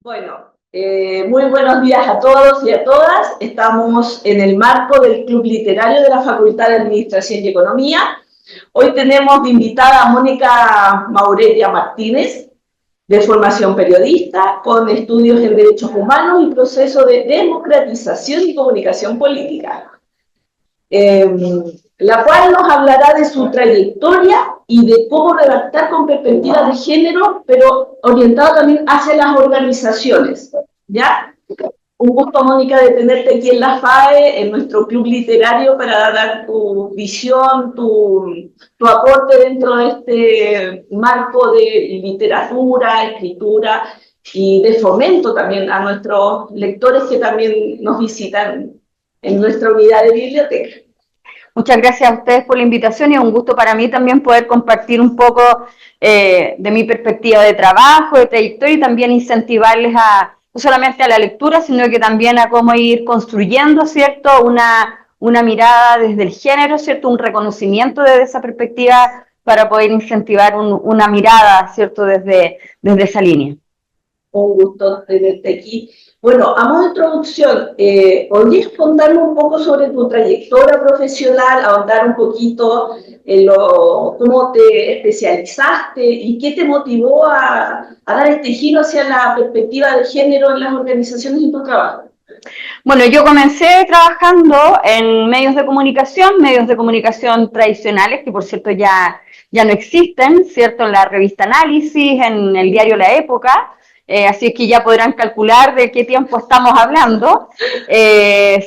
Bueno, muy buenos días a todos y a todas. Estamos en el marco del Club Literario de la Facultad de Administración y Economía. Hoy tenemos de invitada a Mónica Maurelia Martínez, de formación periodista, con estudios en Derechos Humanos y proceso de democratización y comunicación política, la cual nos hablará de su trayectoria y de cómo redactar con perspectiva de género, pero orientado también hacia las organizaciones, ¿ya? Un gusto, Mónica, de tenerte aquí en la FAE, en nuestro club literario, para dar tu visión, tu aporte dentro de este marco de literatura, escritura y de fomento también a nuestros lectores que también nos visitan en nuestra unidad de biblioteca. Muchas gracias a ustedes por la invitación y es un gusto para mí también poder compartir un poco de mi perspectiva de trabajo, de trayectoria y también incentivarles no solamente a la lectura, sino que también a cómo ir construyendo, ¿cierto?, una mirada desde el género, ¿cierto?, un reconocimiento desde esa perspectiva para poder incentivar una mirada, ¿cierto?, desde esa línea. Un gusto tenerte aquí. Bueno, a modo de introducción, ¿podrías contarnos un poco sobre tu trayectoria profesional, ahondar un poquito en cómo te especializaste y qué te motivó a dar este giro hacia la perspectiva de género en las organizaciones y tu trabajo? Bueno, yo comencé trabajando en medios de comunicación tradicionales, que por cierto ya no existen, ¿cierto? En la revista Análisis, en el diario La Época, así es que ya podrán calcular de qué tiempo estamos hablando,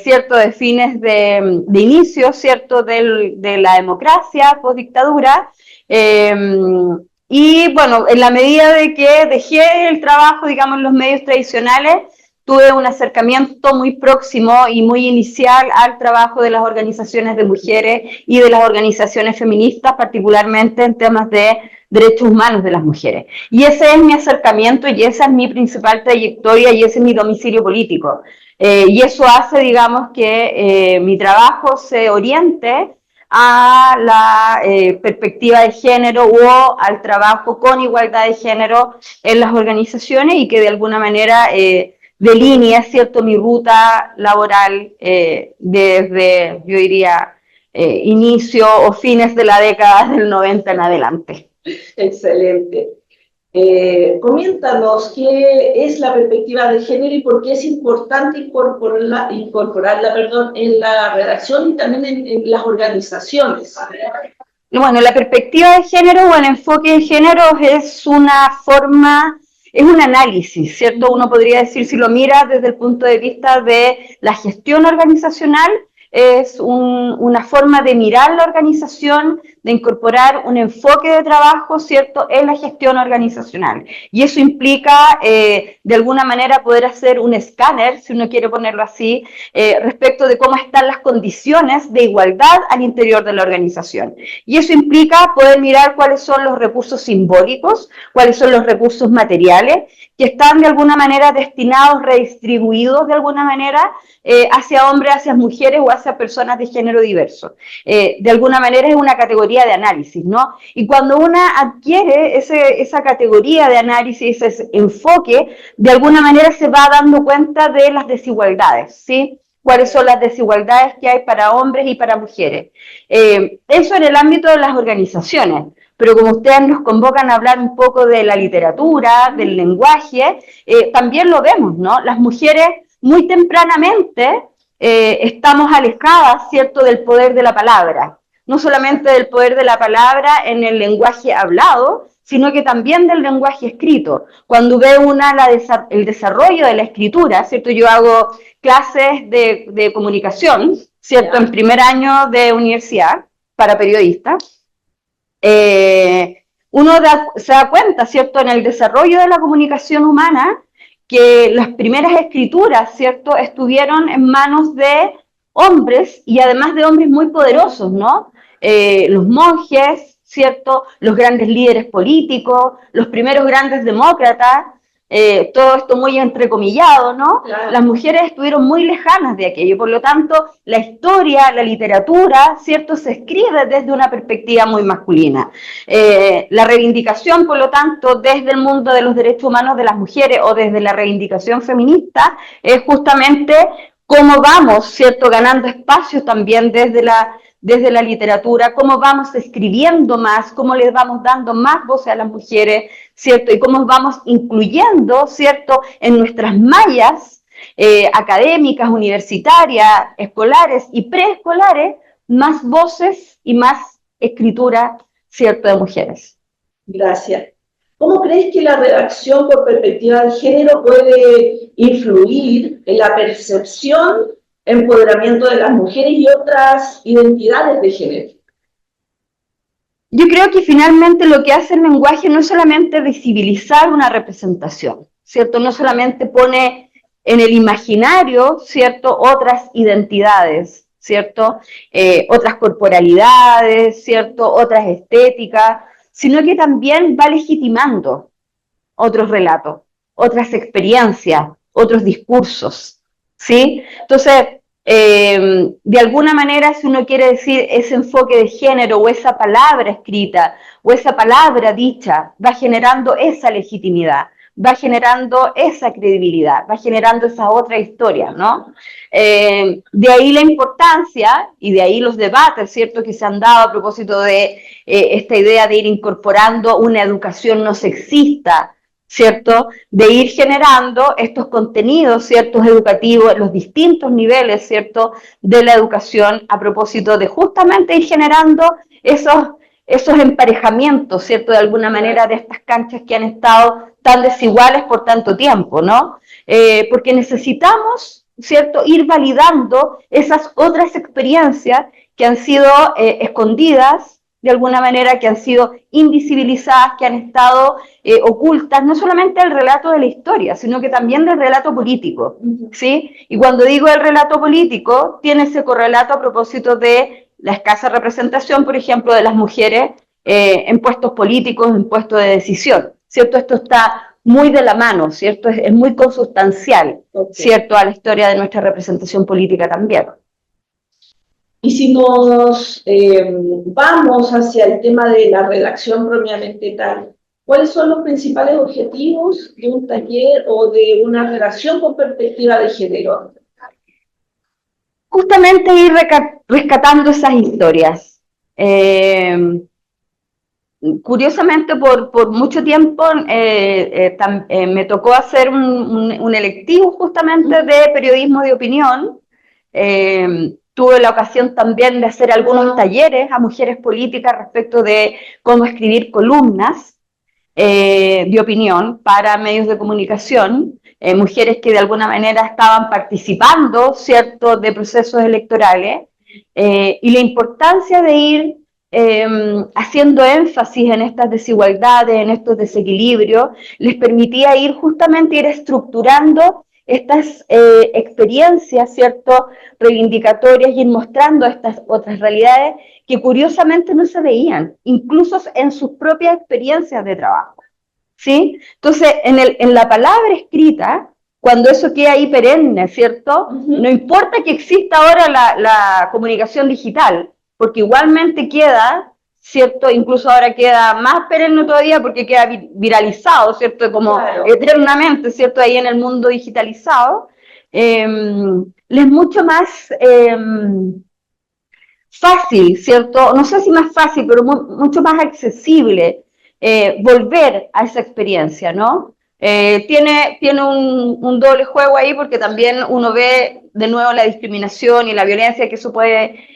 ¿cierto? De fines de inicio, ¿cierto? De la democracia, postdictadura, y bueno, en la medida de que dejé el trabajo, digamos, en los medios tradicionales, tuve un acercamiento muy próximo y muy inicial al trabajo de las organizaciones de mujeres y de las organizaciones feministas, particularmente en temas de derechos humanos de las mujeres. Y ese es mi acercamiento y esa es mi principal trayectoria y ese es mi domicilio político. Y eso hace, digamos, que mi trabajo se oriente a la perspectiva de género o al trabajo con igualdad de género en las organizaciones y que de alguna manera delinea, ¿cierto?, mi ruta laboral desde, yo diría, inicio o fines de la década del 90 en adelante. Excelente. Coméntanos qué es la perspectiva de género y por qué es importante incorporarla en la redacción y también en las organizaciones. Bueno, la perspectiva de género o el enfoque de género es una forma, es un análisis, ¿cierto? Uno podría decir, si lo mira desde el punto de vista de la gestión organizacional, es una forma de mirar la organización, de incorporar un enfoque de trabajo, ¿cierto?, en la gestión organizacional. Y eso implica, de alguna manera, poder hacer un escáner, si uno quiere ponerlo así, respecto de cómo están las condiciones de igualdad al interior de la organización. Y eso implica poder mirar cuáles son los recursos simbólicos, cuáles son los recursos materiales, que están de alguna manera destinados, redistribuidos de alguna manera, hacia hombres, hacia mujeres o hacia personas de género diverso. De alguna manera es una categoría de análisis, ¿no? Y cuando una adquiere esa categoría de análisis, ese enfoque, de alguna manera se va dando cuenta de las desigualdades, ¿sí? Cuáles son las desigualdades que hay para hombres y para mujeres. Eso en el ámbito de las organizaciones. Pero como ustedes nos convocan a hablar un poco de la literatura, del lenguaje, también lo vemos, ¿no? Las mujeres muy tempranamente estamos alejadas, ¿cierto?, del poder de la palabra. No solamente del poder de la palabra en el lenguaje hablado, sino que también del lenguaje escrito. Cuando ve el desarrollo de la escritura, ¿cierto? Yo hago clases de comunicación, ¿cierto?, en primer año de universidad para periodistas. Uno se da cuenta, ¿cierto?, en el desarrollo de la comunicación humana, que las primeras escrituras, ¿cierto?, estuvieron en manos de hombres y además de hombres muy poderosos, ¿no? Los monjes, ¿cierto?, los grandes líderes políticos, los primeros grandes demócratas, todo esto muy entrecomillado, ¿no? Claro. Las mujeres estuvieron muy lejanas de aquello, por lo tanto, la historia, la literatura, ¿cierto?, se escribe desde una perspectiva muy masculina. La reivindicación, por lo tanto, desde el mundo de los derechos humanos de las mujeres o desde la reivindicación feminista, es justamente cómo vamos, ¿cierto?, ganando espacios también desde la literatura, cómo vamos escribiendo más, cómo les vamos dando más voces a las mujeres, ¿cierto? Y cómo vamos incluyendo, ¿cierto?, en nuestras mallas académicas, universitarias, escolares y preescolares, más voces y más escritura, ¿cierto?, de mujeres. Gracias. ¿Cómo crees que la redacción por perspectiva de género puede influir en la percepción, empoderamiento de las mujeres y otras identidades de género? Yo creo que finalmente lo que hace el lenguaje no es solamente visibilizar una representación, ¿cierto? No solamente pone en el imaginario, ¿cierto?, otras identidades, ¿cierto? Otras corporalidades, ¿cierto?, otras estéticas, sino que también va legitimando otros relatos, otras experiencias, otros discursos, ¿sí? Entonces, de alguna manera, si uno quiere decir ese enfoque de género o esa palabra escrita o esa palabra dicha, va generando esa legitimidad, va generando esa credibilidad, va generando esa otra historia, ¿no? De ahí la importancia y de ahí los debates, ¿cierto?, que se han dado a propósito de esta idea de ir incorporando una educación no sexista, ¿cierto?, de ir generando estos contenidos, ¿ciertos?, educativos en los distintos niveles, ¿cierto?, de la educación a propósito de justamente ir generando esos emparejamientos, ¿cierto?, de alguna manera de estas canchas que han estado tan desiguales por tanto tiempo, ¿no? Porque necesitamos, ¿cierto?, ir validando esas otras experiencias que han sido escondidas, de alguna manera, que han sido invisibilizadas, que han estado ocultas, no solamente del relato de la historia, sino que también del relato político, ¿sí? Y cuando digo el relato político, tiene ese correlato a propósito de la escasa representación, por ejemplo, de las mujeres en puestos políticos, en puestos de decisión, ¿cierto? Esto está muy de la mano, ¿cierto? Es muy consustancial, ¿cierto?, a la historia de nuestra representación política también. Y si nos vamos hacia el tema de la redacción propiamente tal, ¿cuáles son los principales objetivos de un taller o de una redacción con perspectiva de género? Justamente ir rescatando esas historias. Curiosamente, por mucho tiempo me tocó hacer un electivo justamente de periodismo de opinión. Tuve la ocasión también de hacer algunos talleres a mujeres políticas respecto de cómo escribir columnas de opinión para medios de comunicación, mujeres que de alguna manera estaban participando, ¿cierto?, de procesos electorales, y la importancia de ir haciendo énfasis en estas desigualdades, en estos desequilibrios, les permitía ir justamente ir estructurando estas experiencias, ¿cierto?, reivindicatorias y ir mostrando estas otras realidades que curiosamente no se veían, incluso en sus propias experiencias de trabajo, ¿sí? Entonces, en la palabra escrita, cuando eso queda ahí perenne, ¿cierto? No importa que exista ahora la comunicación digital, porque igualmente queda, ¿cierto? Incluso ahora queda más perenne todavía porque queda viralizado, ¿cierto? Como eternamente, ¿cierto? Ahí en el mundo digitalizado. Les es mucho más fácil, ¿cierto? No sé si más fácil, pero mucho más accesible volver a esa experiencia, ¿no? Tiene un doble juego ahí porque también uno ve de nuevo la discriminación y la violencia que eso puede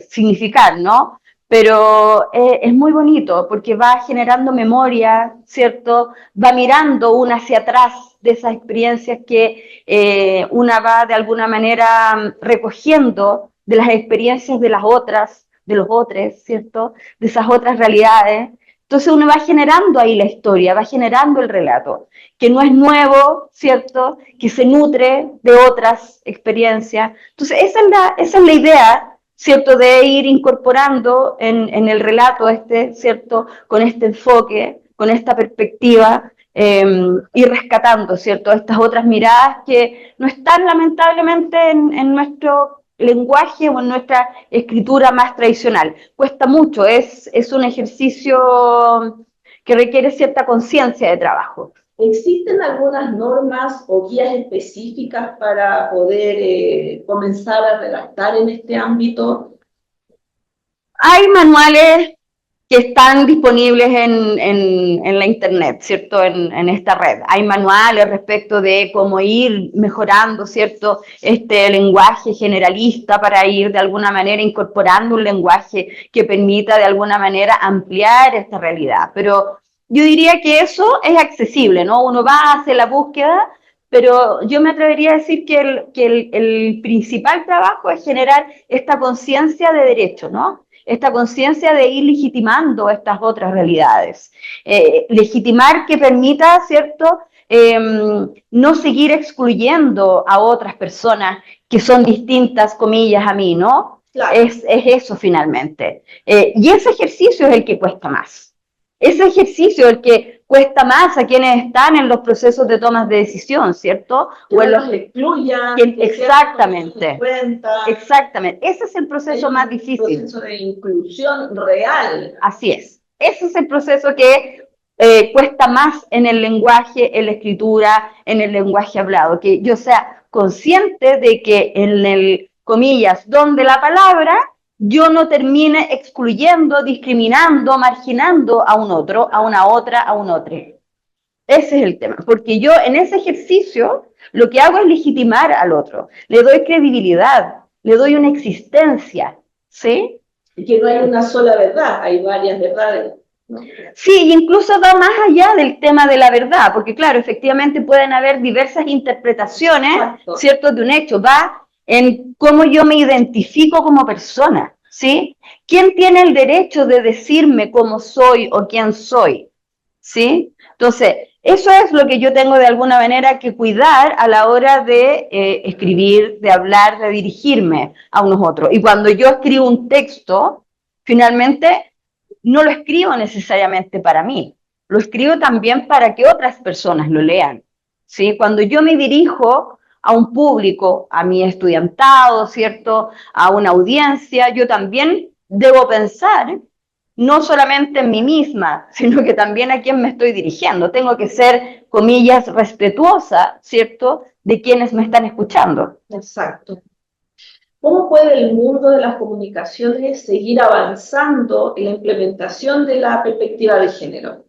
significar, ¿no? Pero es muy bonito porque va generando memoria, ¿cierto? Va mirando una hacia atrás de esas experiencias que una va de alguna manera recogiendo de las experiencias de las otras, de los otros, ¿cierto? De esas otras realidades. Entonces uno va generando ahí la historia, va generando el relato, que no es nuevo, ¿cierto? Que se nutre de otras experiencias. Entonces esa es la idea, ¿cierto? De ir incorporando en el relato ¿cierto? Con este enfoque, con esta perspectiva, y rescatando, ¿cierto? Estas otras miradas que no están lamentablemente en nuestro lenguaje o en nuestra escritura más tradicional. Cuesta mucho, es un ejercicio que requiere cierta conciencia de trabajo. ¿Existen algunas normas o guías específicas para poder comenzar a redactar en este ámbito? Hay manuales que están disponibles en la internet, ¿cierto? En esta red. Hay manuales respecto de cómo ir mejorando, ¿cierto? Este lenguaje generalista para ir de alguna manera incorporando un lenguaje que permita de alguna manera ampliar esta realidad. Pero yo diría que eso es accesible, ¿no? Uno va, hace la búsqueda, pero yo me atrevería a decir que el principal trabajo es generar esta conciencia de derecho, ¿no? Esta conciencia de ir legitimando estas otras realidades. Legitimar que permita, ¿cierto?, no seguir excluyendo a otras personas que son distintas, comillas, a mí, ¿no? Claro. Es eso finalmente. Y ese ejercicio es el que cuesta más. Ese ejercicio es el que cuesta más a quienes están en los procesos de tomas de decisión, ¿cierto? Que o en los excluyan. Exactamente. Exactamente. Ese es el proceso más difícil. El proceso de inclusión real. Así es. Ese es el proceso que cuesta más en el lenguaje, en la escritura, en el lenguaje hablado. Que yo sea consciente de que en el, comillas, don de la palabra, yo no termine excluyendo, discriminando, marginando a un otro, a una otra, a un otro. Ese es el tema, porque yo en ese ejercicio lo que hago es legitimar al otro, le doy credibilidad, le doy una existencia, ¿sí? Y que no hay una sola verdad, hay varias verdades, ¿no? Sí, incluso va más allá del tema de la verdad, porque claro, efectivamente pueden haber diversas interpretaciones, Exacto, ¿cierto?, de un hecho, va en cómo yo me identifico como persona, ¿sí? ¿Quién tiene el derecho de decirme cómo soy o quién soy? ¿Sí? Entonces, eso es lo que yo tengo de alguna manera que cuidar a la hora de escribir, de hablar, de dirigirme a unos otros. Y cuando yo escribo un texto, finalmente no lo escribo necesariamente para mí, lo escribo también para que otras personas lo lean, ¿sí? Cuando yo me dirijo a un público, a mi estudiantado, ¿cierto?, a una audiencia, yo también debo pensar no solamente en mí misma, sino que también a quién me estoy dirigiendo. Tengo que ser, comillas, respetuosa, ¿cierto?, de quienes me están escuchando. Exacto. ¿Cómo puede el mundo de las comunicaciones seguir avanzando en la implementación de la perspectiva de género?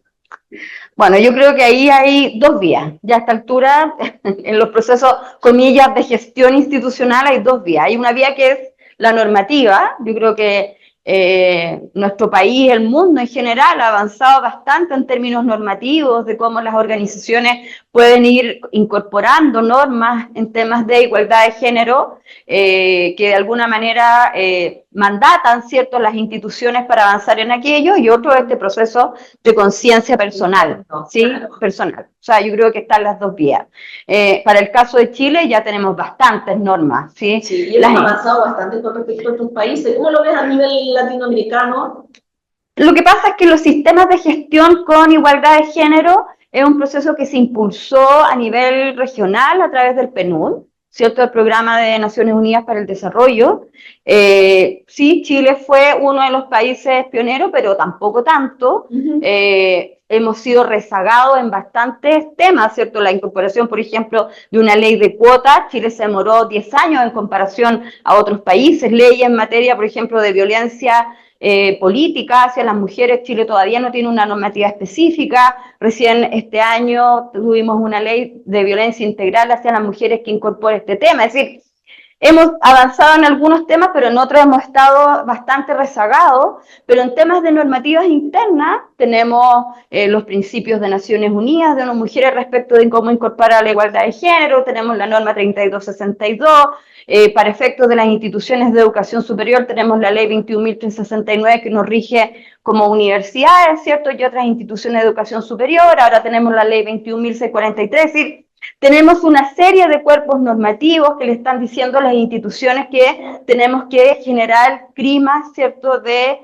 Bueno, yo creo que ahí hay dos vías. Ya a esta altura, en los procesos, comillas, de gestión institucional hay dos vías. Hay una vía que es la normativa. Yo creo que nuestro país, el mundo en general, ha avanzado bastante en términos normativos de cómo las organizaciones pueden ir incorporando normas en temas de igualdad de género que de alguna manera mandatan, ¿cierto?, las instituciones para avanzar en aquello, y otro este proceso de conciencia personal, ¿sí? Personal. O sea, yo creo que están las dos vías. Para el caso de Chile ya tenemos bastantes normas, ¿sí? Sí, y hemos avanzado bastante con respecto a otros países. ¿Cómo lo ves a nivel latinoamericano? Lo que pasa es que los sistemas de gestión con igualdad de género es un proceso que se impulsó a nivel regional a través del PNUD, ¿cierto?, el Programa de Naciones Unidas para el Desarrollo. Sí, Chile fue uno de los países pioneros, pero tampoco tanto. Hemos sido rezagados en bastantes temas, ¿cierto? La incorporación, por ejemplo, de una ley de cuotas. Chile se demoró 10 años en comparación a otros países. Leyes en materia, por ejemplo, de violencia política hacia las mujeres. Chile todavía no tiene una normativa específica. Recién este año tuvimos una ley de violencia integral hacia las mujeres que incorpora este tema. Es decir, hemos avanzado en algunos temas, pero en otros hemos estado bastante rezagados. Pero en temas de normativas internas tenemos los principios de Naciones Unidas de las mujeres respecto de cómo incorporar la igualdad de género, tenemos la norma 3262, para efectos de las instituciones de educación superior tenemos la ley 21.369 que nos rige como universidades, ¿cierto?, y otras instituciones de educación superior. Ahora tenemos la ley 21.643, es decir, tenemos una serie de cuerpos normativos que le están diciendo a las instituciones que tenemos que generar climas, ¿cierto?, de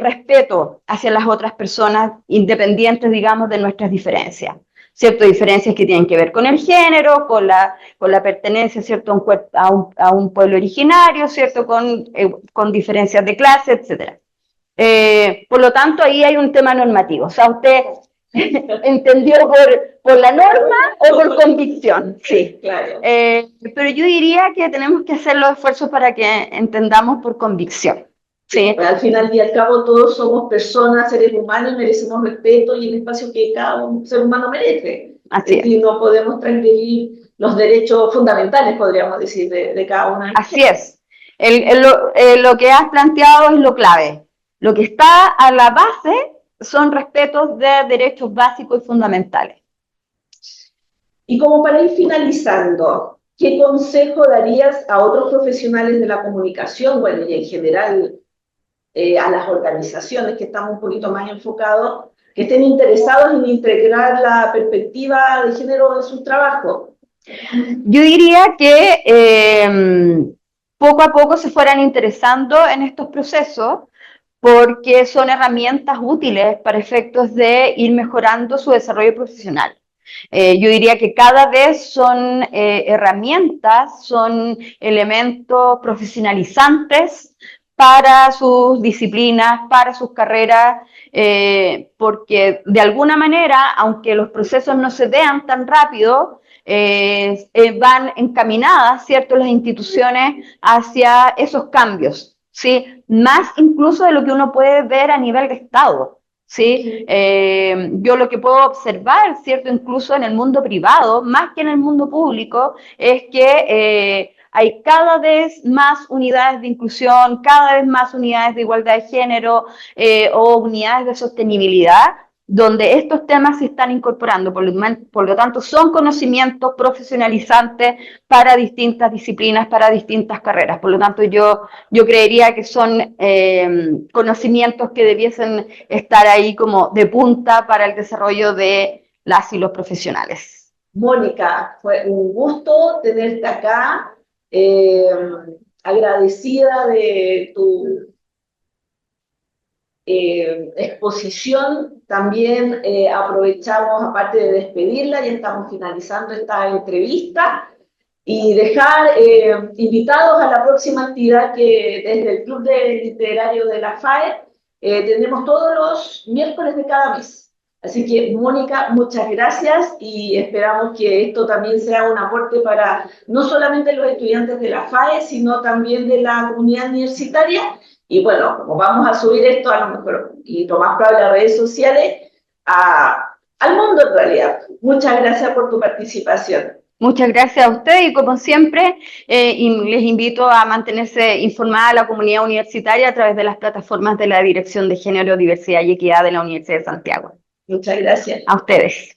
respeto hacia las otras personas, independientes, digamos, de nuestras diferencias, ¿cierto? Diferencias que tienen que ver con el género, con la pertenencia, ¿cierto? A un pueblo originario, ¿cierto? Con diferencias de clase, etcétera. Por lo tanto, ahí hay un tema normativo. O sea, usted entendió por la norma o por convicción, sí. Claro. Pero yo diría que tenemos que hacer los esfuerzos para que entendamos por convicción. Sí. Pues al final y al cabo todos somos personas, seres humanos y merecemos respeto y el espacio que cada ser humano merece. Así es. Y no podemos transgredir los derechos fundamentales, podríamos decir, de cada una. Así es. Lo que has planteado es lo clave. Lo que está a la base son respetos de derechos básicos y fundamentales. Y como para ir finalizando, ¿qué consejo darías a otros profesionales de la comunicación, bueno, y en general a las organizaciones que estamos un poquito más enfocados, que estén interesados en integrar la perspectiva de género en sus trabajos? Yo diría que poco a poco se fueran interesando en estos procesos, porque son herramientas útiles para efectos de ir mejorando su desarrollo profesional. Yo diría que cada vez son herramientas, son elementos profesionalizantes para sus disciplinas, para sus carreras, porque de alguna manera, aunque los procesos no se vean tan rápido, van encaminadas, ¿cierto?, las instituciones hacia esos cambios, ¿sí? Más incluso de lo que uno puede ver a nivel de Estado. ¿Sí? Yo lo que puedo observar, ¿cierto?, incluso en el mundo privado, más que en el mundo público, es que hay cada vez más unidades de inclusión, cada vez más unidades de igualdad de género o unidades de sostenibilidad, donde estos temas se están incorporando. Por lo tanto, son conocimientos profesionalizantes para distintas disciplinas, para distintas carreras. Por lo tanto, yo creería que son conocimientos que debiesen estar ahí como de punta para el desarrollo de las y los profesionales. Mónica, fue un gusto tenerte acá, agradecida de tu exposición. También aprovechamos, aparte de despedirla, ya estamos finalizando esta entrevista, y dejar invitados a la próxima actividad que desde el Club Literario de la FAE tenemos todos los miércoles de cada mes. Así que, Mónica, muchas gracias y esperamos que esto también sea un aporte para no solamente los estudiantes de la FAE, sino también de la comunidad universitaria. Y bueno, como vamos a subir esto a lo mejor, y lo más probable a redes sociales, al mundo en realidad. Muchas gracias por tu participación. Muchas gracias a ustedes y como siempre les invito a mantenerse informada a la comunidad universitaria a través de las plataformas de la Dirección de Género, Diversidad y Equidad de la Universidad de Santiago. Muchas gracias. A ustedes.